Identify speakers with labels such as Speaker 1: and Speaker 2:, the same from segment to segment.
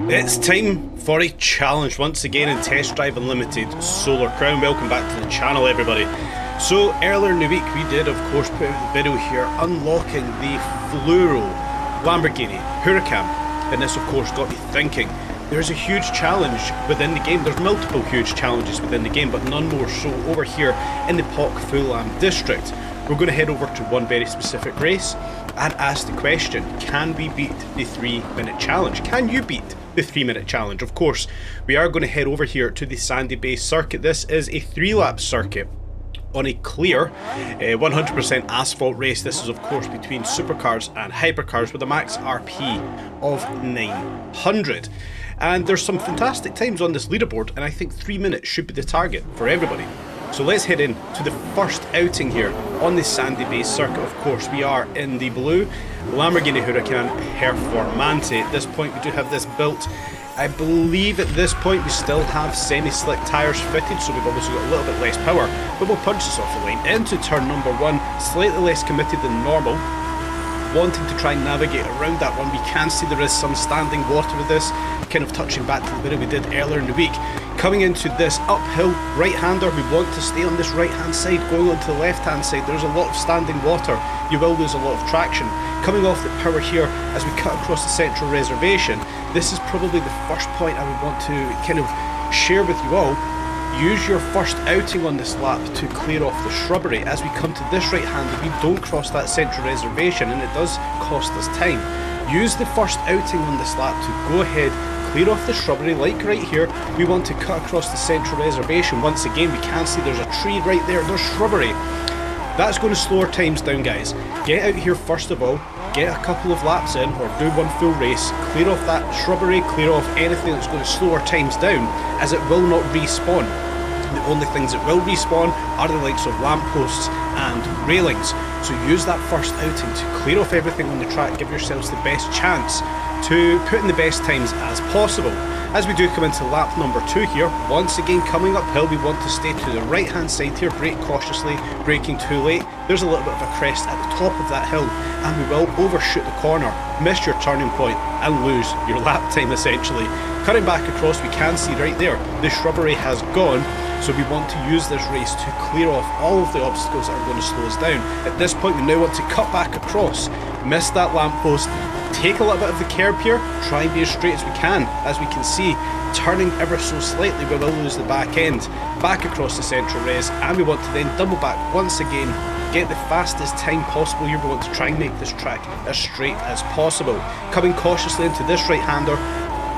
Speaker 1: It's time for a challenge once again in Test Drive Unlimited Solar Crown. Welcome back to the channel, everybody. So earlier in the week we did of course put out the video here unlocking the Fluoro Lamborghini Huracan, and this of course got me thinking. There's a huge challenge within the game. There's multiple huge challenges within the game, but none more so over here in the POC Fulham district. We're going to head over to one very specific race and ask the question, can we beat the 3-minute challenge? Can you beat the 3-minute challenge? Of course, we are going to head over here to the Sandy Bay circuit. This is a 3-lap circuit on a clear 100% asphalt race. This is of course between supercars and hypercars with a max RP of 900. And there's some fantastic times on this leaderboard, and I think 3 minutes should be the target for everybody. So let's head in to the first outing here on the Sandy Bay circuit. Of course, we are in the blue Lamborghini Huracan Performante. At this point, we do have this built. I believe at this point we still have semi-slick tyres fitted, so we've obviously got a little bit less power, but we'll punch this off the line into turn number 1, slightly less committed than normal. Wanting to try and navigate around that one. We can see there is some standing water with this, kind of touching back to the video we did earlier in the week. Coming into this uphill right-hander, we want to stay on this right-hand side. Going on to the left-hand side, there's a lot of standing water. You will lose a lot of traction. Coming off the power here as we cut across the central reservation, this is probably the first point I would want to kind of share with you all. Use your first outing on this lap to clear off the shrubbery. As we come to this right-hander, we don't cross that central reservation, and it does cost us time. Use the first outing on this lap to go ahead, clear off the shrubbery, like right here. We want to cut across the central reservation. Once again, we can see there's a tree right there, there's shrubbery. That's going to slow our times down, guys. Get out here first of all, get a couple of laps in, or do one full race, clear off that shrubbery, clear off anything that's going to slow our times down, as it will not respawn. The only things that will respawn are the likes of lampposts and railings. So use that first outing to clear off everything on the track, give yourselves the best chance to put in the best times as possible. As we do come into lap number 2 here, once again coming uphill, we want to stay to the right hand side here, brake cautiously, braking too late. There's a little bit of a crest at the top of that hill, and we will overshoot the corner, miss your turning point and lose your lap time essentially. Cutting back across, we can see right there, the shrubbery has gone. So we want to use this race to clear off all of the obstacles that are going to slow us down. At this point we now want to cut back across, miss that lamppost, take a little bit of the curb here, try and be as straight as we can. As we can see, turning ever so slightly we will lose the back end, back across the central res, and we want to then double back once again, get the fastest time possible here. We want to try and make this track as straight as possible. Coming cautiously into this right-hander,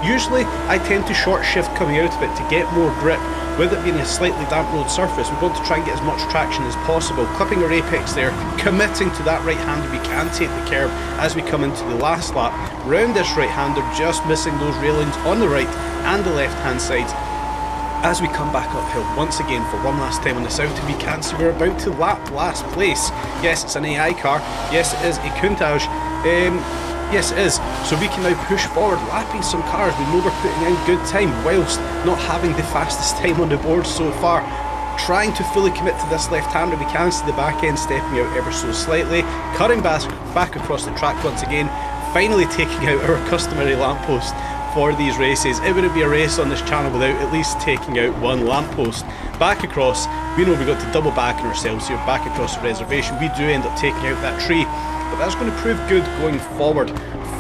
Speaker 1: usually I tend to short shift coming out of it to get more grip. With it being a slightly damp road surface, we want to try and get as much traction as possible. Clipping our apex there, committing to that right-hander, we can take the curb as we come into the last lap. Round this right-hander, just missing those railings on the right and the left-hand side. As we come back uphill, once again for one last time on this outing, we can see we're about to lap last place. Yes, it's an AI car. Yes, it is a Countach. Yes it is, so we can now push forward, lapping some cars. We know we're putting in good time whilst not having the fastest time on the board so far. Trying to fully commit to this left-hander, we can see the back end stepping out ever so slightly. Cutting back across the track once again, finally taking out our customary lamppost for these races. It wouldn't be a race on this channel without at least taking out one lamppost. Back across, we know we've got to double back on ourselves here, back across the reservation. We do end up taking out that tree, but that's going to prove good going forward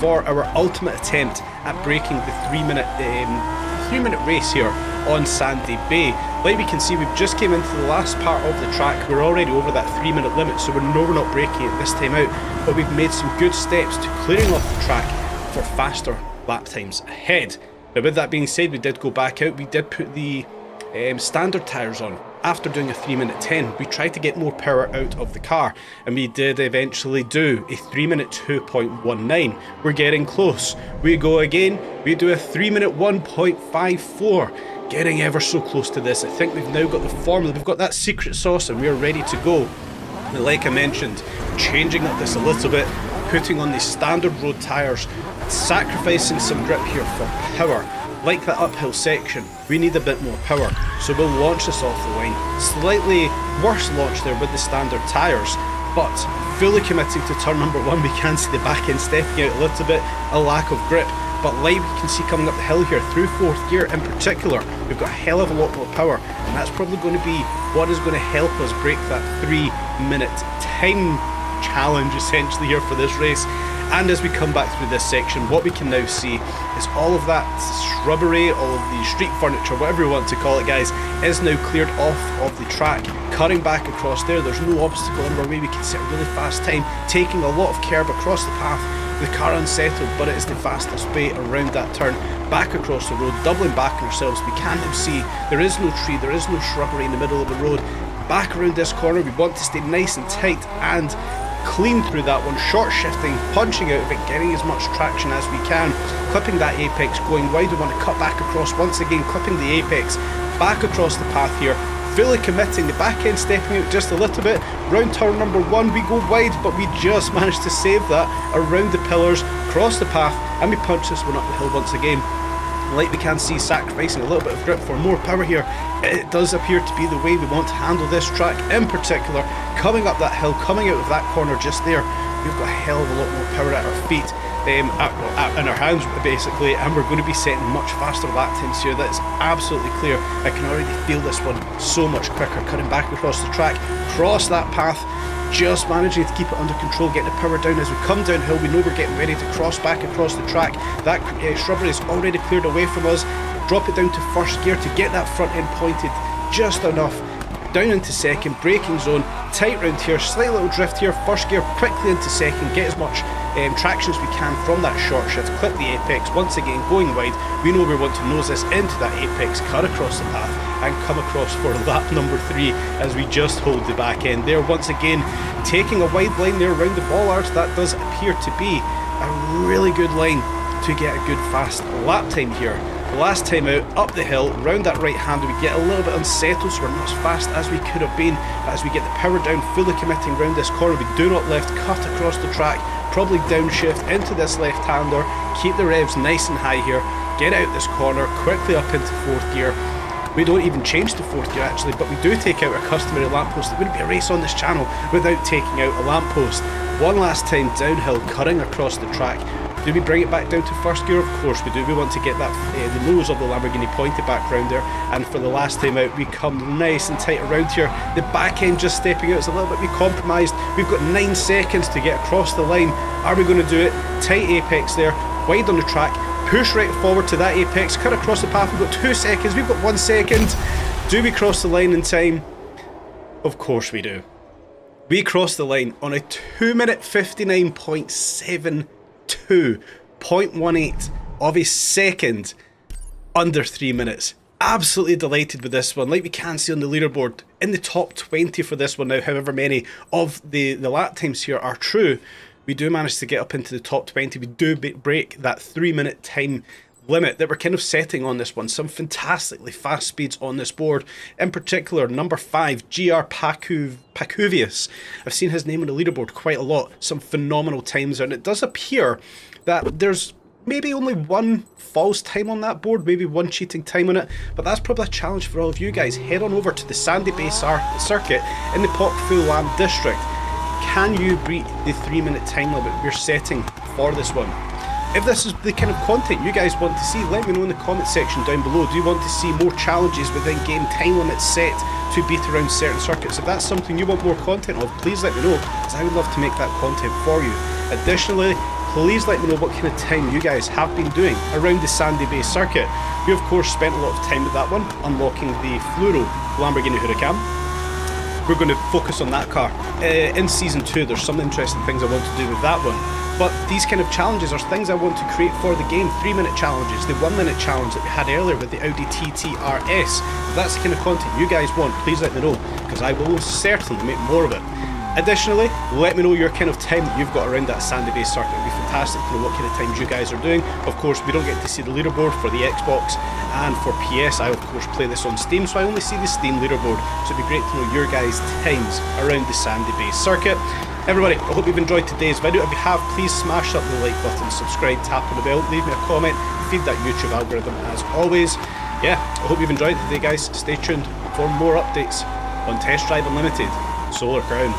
Speaker 1: for our ultimate attempt at breaking the 3-minute race here on Sandy Bay. Like we can see, we've just came into the last part of the track. We're already over that 3-minute limit, so we're not breaking it this time out, but we've made some good steps to clearing off the track for faster lap times ahead. Now with that being said, we did go back out, we did put the standard tyres on. After doing a 3-minute 10, we tried to get more power out of the car, and we did eventually do a 3-minute 2.19. We're getting close. We go again, we do a 3-minute 1.54. Getting ever so close to this. I think we've now got the formula, we've got that secret sauce, and we're ready to go. And like I mentioned, changing up this a little bit, putting on the standard road tyres, sacrificing some grip here for power. Like that uphill section, we need a bit more power, so we'll launch this off the line. Slightly worse launch there with the standard tyres, but fully committing to turn number 1, we can see the back end stepping out a little bit, a lack of grip. but like we can see coming up the hill here through 4th gear in particular, we've got a hell of a lot more power, and that's probably going to be what is going to help us break that 3-minute time challenge essentially here for this race. And as we come back through this section, what we can now see is all of that shrubbery, all of the street furniture, whatever you want to call it, guys, is now cleared off of the track. Cutting back across there, there's no obstacle in our way. We can set a really fast time, taking a lot of curb across the path, the car unsettled, but it is the fastest way around that turn, back across the road, doubling back on ourselves. We can now see there is no tree, there is no shrubbery in the middle of the road. Back around this corner, we want to stay nice and tight and clean through that one, short shifting, punching out of it, getting as much traction as we can, clipping that apex, going wide. We want to cut back across once again, clipping the apex, back across the path here, fully committing, the back end stepping out just a little bit. Round turn number 1, we go wide, but we just managed to save that around the pillars, cross the path, and we punch this one up the hill once again. Like we can see, sacrificing a little bit of grip for more power here. It does appear to be the way we want to handle this track in particular. Coming up that hill, coming out of that corner just there, we've got a hell of a lot more power at our feet, in our hands basically, and we're going to be setting much faster lap times here. That is absolutely clear. I can already feel this one so much quicker. Cutting back across the track, cross that path, just managing to keep it under control, getting the power down. As we come downhill, we know we're getting ready to cross back across the track. That shrubbery is already cleared away from us. Drop it down to 1st gear to get that front end pointed just enough. Down into 2nd, braking zone, tight round here, slight little drift here, 1st gear, quickly into 2nd, get as much traction as we can from that short shift, clip the apex, once again going wide. We know we want to nose this into that apex, cut across the path, and come across for lap number 3 as we just hold the back end there. Once again, taking a wide line there around the bollards. That does appear to be a really good line to get a good fast lap time here. Last time out, up the hill, round that right hand, we get a little bit unsettled, so we're not as fast as we could have been. But as we get the power down, fully committing round this corner, we do not lift, cut across the track, probably downshift into this left-hander, keep the revs nice and high here, get out this corner, quickly up into 4th gear. We don't even change to 4th gear actually, but we do take out our customary lamppost. There wouldn't be a race on this channel without taking out a lamppost. One last time downhill, cutting across the track. Do we bring it back down to 1st gear? Of course we do. We want to get that the nose of the Lamborghini pointed back round there, and for the last time out we come nice and tight around here. The back end just stepping out is a little bit compromised. We've got 9 seconds to get across the line. Are we going to do it? Tight apex there, wide on the track, push right forward to that apex, cut across the path. We've got 2 seconds, we've got 1 second. Do we cross the line in time? Of course we do. We cross the line on a 2-minute 59.72, 0.18 of a second, under 3 minutes. Absolutely delighted with this one. Like we can see on the leaderboard, in the top 20 for this one now, however many of the lap times here are true, we do manage to get up into the top 20. We do break that 3-minute time limit that we're kind of setting on this one. Some fantastically fast speeds on this board. In particular, number 5, GR Pacuvius. I've seen his name on the leaderboard quite a lot. Some phenomenal times, and it does appear that there's maybe only 1 false time on that board, maybe 1 cheating time on it, but that's probably a challenge for all of you guys. Head on over to the Sandy Bay circuit in the Pok Fu Lam district. Can you beat the 3-minute time limit we're setting for this one? If this is the kind of content you guys want to see, let me know in the comment section down below. Do you want to see more challenges within game time limits set to beat around certain circuits? If that's something you want more content of, please let me know, because I would love to make that content for you. Additionally, please let me know what kind of time you guys have been doing around the Sandy Bay circuit. We of course spent a lot of time with that one, unlocking the Fluoro Lamborghini Huracan. We're going to focus on that car. In Season 2, there's some interesting things I want to do with that one. But these kind of challenges are things I want to create for the game. 3-minute challenges, the 1-minute challenge that we had earlier with the Audi TT RS. If that's the kind of content you guys want, please let me know, because I will certainly make more of it. Additionally, let me know your kind of time that you've got around that Sandy Bay circuit. It would be fantastic to know what kind of times you guys are doing. Of course, we don't get to see the leaderboard for the Xbox, and for PS, I of course play this on Steam, so I only see the Steam leaderboard. So it'd be great to know your guys' times around the Sandy Bay circuit. Everybody, I hope you've enjoyed today's video. If you have, please smash up the like button, subscribe, tap on the bell, leave me a comment, feed that YouTube algorithm as always. Yeah, I hope you've enjoyed it today, guys. Stay tuned for more updates on Test Drive Unlimited Solar Crown.